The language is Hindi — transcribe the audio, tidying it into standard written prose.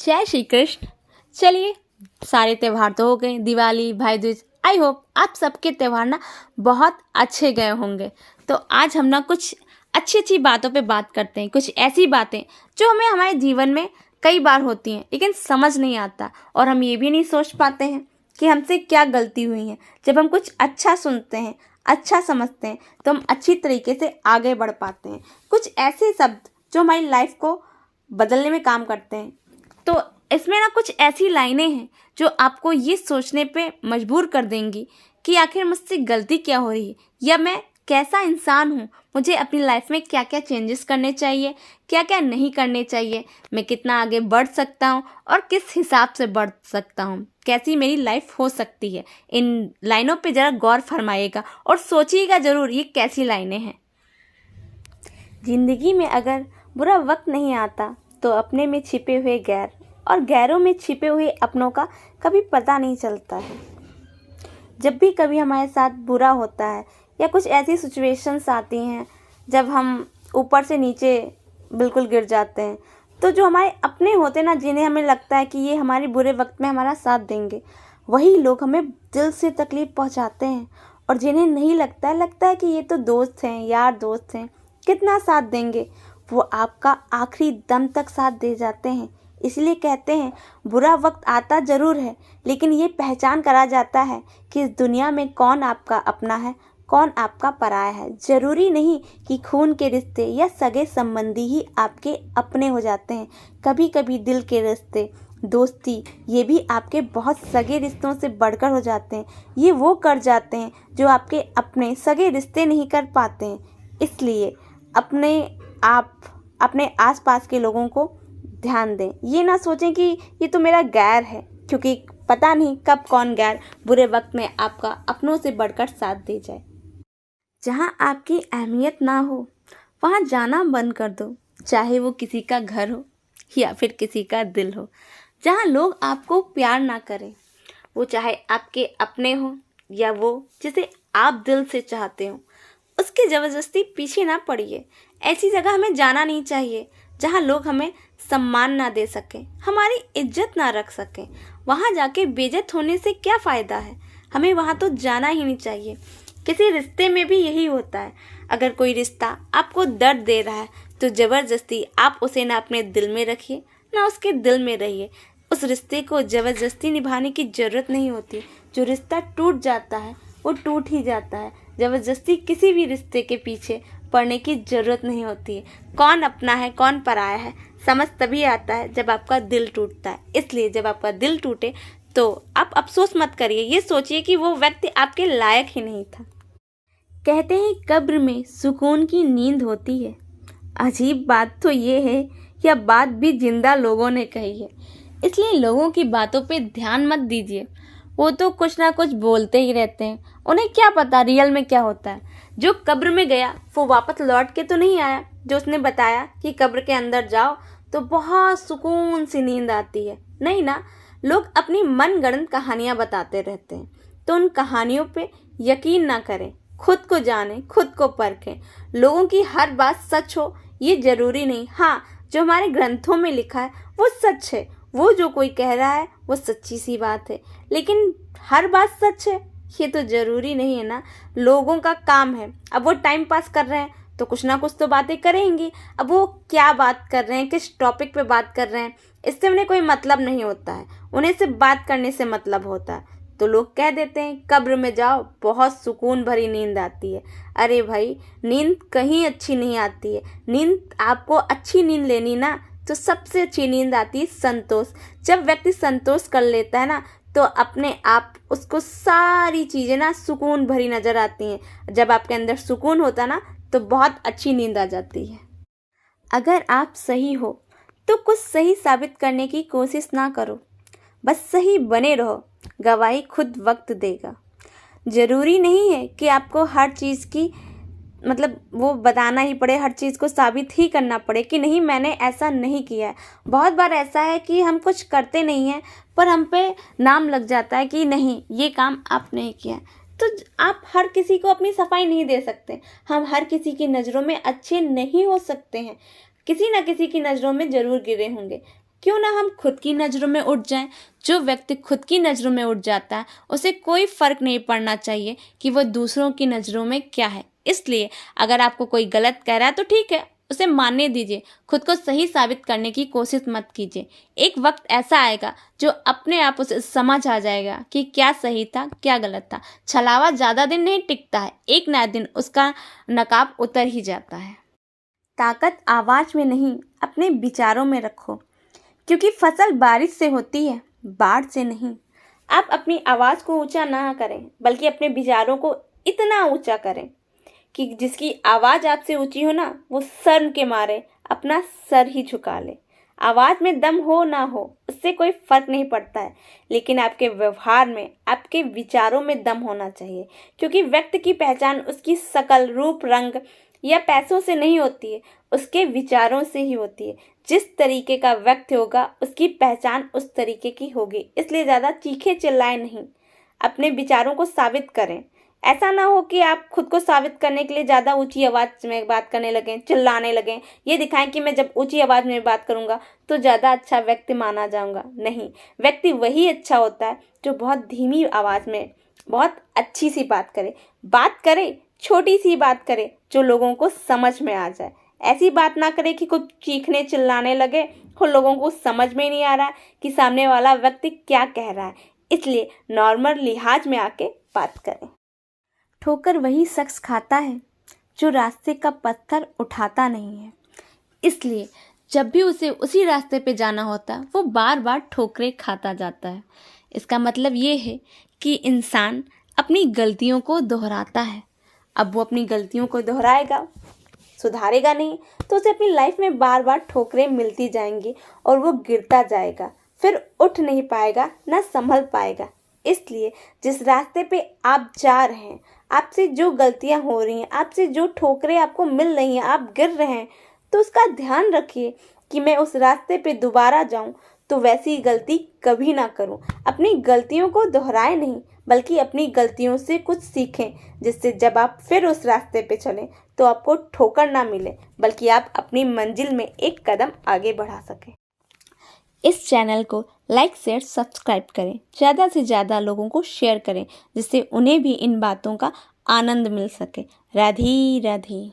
जय श्री कृष्ण। चलिए, सारे त्यौहार तो हो गए, दिवाली, भाई दूज। आई होप आप सबके त्यौहार ना बहुत अच्छे गए होंगे। तो आज हम ना कुछ अच्छी अच्छी बातों पे बात करते हैं, कुछ ऐसी बातें जो हमें हमारे जीवन में कई बार होती हैं लेकिन समझ नहीं आता, और हम ये भी नहीं सोच पाते हैं कि हमसे क्या गलती हुई है। जब हम कुछ अच्छा सुनते हैं, अच्छा समझते हैं, तो हम अच्छी तरीके से आगे बढ़ पाते हैं। कुछ ऐसे शब्द जो हमारी लाइफ को बदलने में काम करते हैं। तो इसमें ना कुछ ऐसी लाइनें हैं जो आपको ये सोचने पे मजबूर कर देंगी कि आखिर मुझसे गलती क्या हो रही है, या मैं कैसा इंसान हूँ, मुझे अपनी लाइफ में क्या क्या चेंजेस करने चाहिए, क्या क्या नहीं करने चाहिए, मैं कितना आगे बढ़ सकता हूँ और किस हिसाब से बढ़ सकता हूँ, कैसी मेरी लाइफ हो सकती है। इन लाइनों पे ज़रा गौर फरमाइएगा और सोचिएगा ज़रूर ये कैसी लाइनें हैं। जिंदगी में अगर बुरा वक्त नहीं आता तो अपने में छिपे हुए गैर और गैरों में छिपे हुए अपनों का कभी पता नहीं चलता है। जब भी कभी हमारे साथ बुरा होता है या कुछ ऐसी सिचुएशंस आती हैं जब हम ऊपर से नीचे बिल्कुल गिर जाते हैं, तो जो हमारे अपने होते हैं ना, जिन्हें हमें लगता है कि ये हमारे बुरे वक्त में हमारा साथ देंगे, वही लोग हमें दिल से तकलीफ़ पहुंचाते हैं। और जिन्हें नहीं लगता है कि ये तो दोस्त हैं, यार दोस्त हैं, कितना साथ देंगे, वो आपका आखिरी दम तक साथ दे जाते हैं। इसलिए कहते हैं बुरा वक्त आता ज़रूर है, लेकिन ये पहचान करा जाता है कि इस दुनिया में कौन आपका अपना है, कौन आपका पराया है। ज़रूरी नहीं कि खून के रिश्ते या सगे संबंधी ही आपके अपने हो जाते हैं। कभी कभी दिल के रिश्ते, दोस्ती, ये भी आपके बहुत सगे रिश्तों से बढ़कर हो जाते हैं। ये वो कर जाते हैं जो आपके अपने सगे रिश्ते नहीं कर पाते हैं। इसलिए अपने आसपास के लोगों को ध्यान दें। ये ना सोचें कि ये तो मेरा गैर है, क्योंकि पता नहीं कब कौन गैर बुरे वक्त में आपका अपनों से बढ़कर साथ दे जाए। जहाँ आपकी अहमियत ना हो वहाँ जाना बंद कर दो, चाहे वो किसी का घर हो या फिर किसी का दिल हो। जहाँ लोग आपको प्यार ना करें, वो चाहे आपके अपने हो या वो जिसे आप दिल से चाहते हो, उसकी ज़बरदस्ती पीछे ना पड़िए। ऐसी जगह हमें जाना नहीं चाहिए जहाँ लोग हमें सम्मान ना दे सकें, हमारी इज्जत ना रख सकें। वहाँ जाके बेइज्जत होने से क्या फ़ायदा है। हमें वहाँ तो जाना ही नहीं चाहिए। किसी रिश्ते में भी यही होता है। अगर कोई रिश्ता आपको दर्द दे रहा है तो ज़बरदस्ती आप उसे ना अपने दिल में रखिए, ना उसके दिल में रहिए। उस रिश्ते को ज़बरदस्ती निभाने की ज़रूरत नहीं होती। जो रिश्ता टूट जाता है वो टूट ही जाता है। ज़बरदस्ती किसी भी रिश्ते के पीछे पड़ने की ज़रूरत नहीं होती है। कौन अपना है कौन पराया है समझ तभी आता है जब आपका दिल टूटता है। इसलिए जब आपका दिल टूटे तो आप अफसोस मत करिए, ये सोचिए कि वो व्यक्ति आपके लायक ही नहीं था। कहते हैं कब्र में सुकून की नींद होती है। अजीब बात तो ये है, यह बात भी जिंदा लोगों ने कही है। इसलिए लोगों की बातों पे ध्यान मत दीजिए। वो तो कुछ ना कुछ बोलते ही रहते हैं, उन्हें क्या पता रियल में क्या होता है। जो कब्र में गया वो वापस लौट के तो नहीं आया। जो उसने बताया कि कब्र के अंदर जाओ तो बहुत सुकून सी नींद आती है, नहीं ना। लोग अपनी मनगढ़ंत कहानियां बताते रहते हैं, तो उन कहानियों पे यकीन ना करें। खुद को जानें, खुद को परखें। लोगों की हर बात सच हो ये जरूरी नहीं। हाँ, जो हमारे ग्रंथों में लिखा है वो सच है। वो जो कोई कह रहा है वो सच्ची सी बात है, लेकिन हर बात सच है ये तो ज़रूरी नहीं है ना। लोगों का काम है, अब वो टाइम पास कर रहे हैं तो कुछ ना कुछ तो बातें करेंगी। अब वो क्या बात कर रहे हैं, किस टॉपिक पे बात कर रहे हैं, इससे उन्हें कोई मतलब नहीं होता है। उन्हें सिर्फ बात करने से मतलब होता है। तो लोग कह देते हैं कब्र में जाओ बहुत सुकून भरी नींद आती है। अरे भाई, नींद कहीं अच्छी नहीं आती है। नींद आपको अच्छी नींद लेनी ना, तो सबसे अच्छी नींद आती है संतोष। जब व्यक्ति संतोष कर लेता है ना, तो अपने आप उसको सारी चीज़ें ना सुकून भरी नज़र आती हैं। जब आपके अंदर सुकून होता ना तो बहुत अच्छी नींद आ जाती है। अगर आप सही हो तो कुछ सही साबित करने की कोशिश ना करो, बस सही बने रहो। गवाही खुद वक्त देगा। ज़रूरी नहीं है कि आपको हर चीज़ की वो बताना ही पड़े, हर चीज़ को साबित ही करना पड़े कि नहीं मैंने ऐसा नहीं किया है। बहुत बार ऐसा है कि हम कुछ करते नहीं हैं पर हम पे नाम लग जाता है कि नहीं ये काम आपने ही किया है। तो आप हर किसी को अपनी सफाई नहीं दे सकते। हम हर किसी की नज़रों में अच्छे नहीं हो सकते हैं, किसी न किसी की नज़रों में ज़रूर गिरे होंगे। क्यों ना हम खुद की नज़रों में उठ जाएं। जो व्यक्ति खुद की नज़रों में उठ जाता है उसे कोई फ़र्क नहीं पड़ना चाहिए कि वह दूसरों की नज़रों में क्या है। इसलिए अगर आपको कोई गलत कह रहा है तो ठीक है, उसे मानने दीजिए, खुद को सही साबित करने की कोशिश मत कीजिए। एक वक्त ऐसा आएगा जो अपने आप उसे समझ आ जाएगा कि क्या सही था क्या गलत था। छलावा ज़्यादा दिन नहीं टिकता है, एक ना दिन उसका नकाब उतर ही जाता है। ताकत आवाज़ में नहीं, अपने विचारों में रखो, क्योंकि फसल बारिश से होती है, बाढ़ से नहीं। आप अपनी आवाज़ को ऊंचा ना करें, बल्कि अपने विचारों को इतना ऊंचा करें कि जिसकी आवाज़ आपसे ऊंची हो ना, वो शर्म के मारे अपना सर ही झुका ले। आवाज़ में दम हो ना हो उससे कोई फ़र्क नहीं पड़ता है, लेकिन आपके व्यवहार में, आपके विचारों में दम होना चाहिए। क्योंकि व्यक्ति की पहचान उसकी शकल, रूप, रंग या पैसों से नहीं होती है, उसके विचारों से ही होती है। जिस तरीके का व्यक्ति होगा उसकी पहचान उस तरीके की होगी। इसलिए ज़्यादा चीखे चिल्लाए नहीं, अपने विचारों को साबित करें। ऐसा ना हो कि आप खुद को साबित करने के लिए ज़्यादा ऊंची आवाज़ में बात करने लगें, चिल्लाने लगें, ये दिखाएं कि मैं जब ऊंची आवाज़ में बात करूंगा तो ज़्यादा अच्छा व्यक्ति माना जाऊंगा। नहीं, व्यक्ति वही अच्छा होता है जो बहुत धीमी आवाज़ में बहुत अच्छी सी बात करे, छोटी सी बात करे जो लोगों को समझ में आ जाए। ऐसी बात ना करे कि कुछ चीखने चिल्लाने लगे और लोगों को समझ में नहीं आ रहा है कि सामने वाला व्यक्ति क्या कह रहा है। इसलिए नॉर्मल लिहाज में आके बात करें। ठोकर वही शख्स खाता है जो रास्ते का पत्थर उठाता नहीं है। इसलिए जब भी उसे उसी रास्ते पे जाना होता है वो बार बार ठोकरें खाता जाता है। इसका मतलब ये है कि इंसान अपनी गलतियों को दोहराता है। अब वो अपनी गलतियों को दोहराएगा, सुधारेगा नहीं, तो उसे अपनी लाइफ में बार बार ठोकरें मिलती जाएंगी और वो गिरता जाएगा, फिर उठ नहीं पाएगा, ना संभल पाएगा। इसलिए जिस रास्ते पे आप जा रहे हैं, आपसे जो गलतियां हो रही हैं, आपसे जो ठोकरें आपको मिल रही हैं, आप गिर रहे हैं, तो उसका ध्यान रखिए कि मैं उस रास्ते पे दोबारा जाऊं तो वैसी गलती कभी ना करूं। अपनी गलतियों को दोहराएं नहीं, बल्कि अपनी गलतियों से कुछ सीखें, जिससे जब आप फिर उस रास्ते पे चलें तो आपको ठोकर ना मिले, बल्कि आप अपनी मंजिल में एक कदम आगे बढ़ा सकें। इस चैनल को लाइक, शेयर, सब्सक्राइब करें, ज़्यादा से ज़्यादा लोगों को शेयर करें, जिससे उन्हें भी इन बातों का आनंद मिल सके। राधे राधे।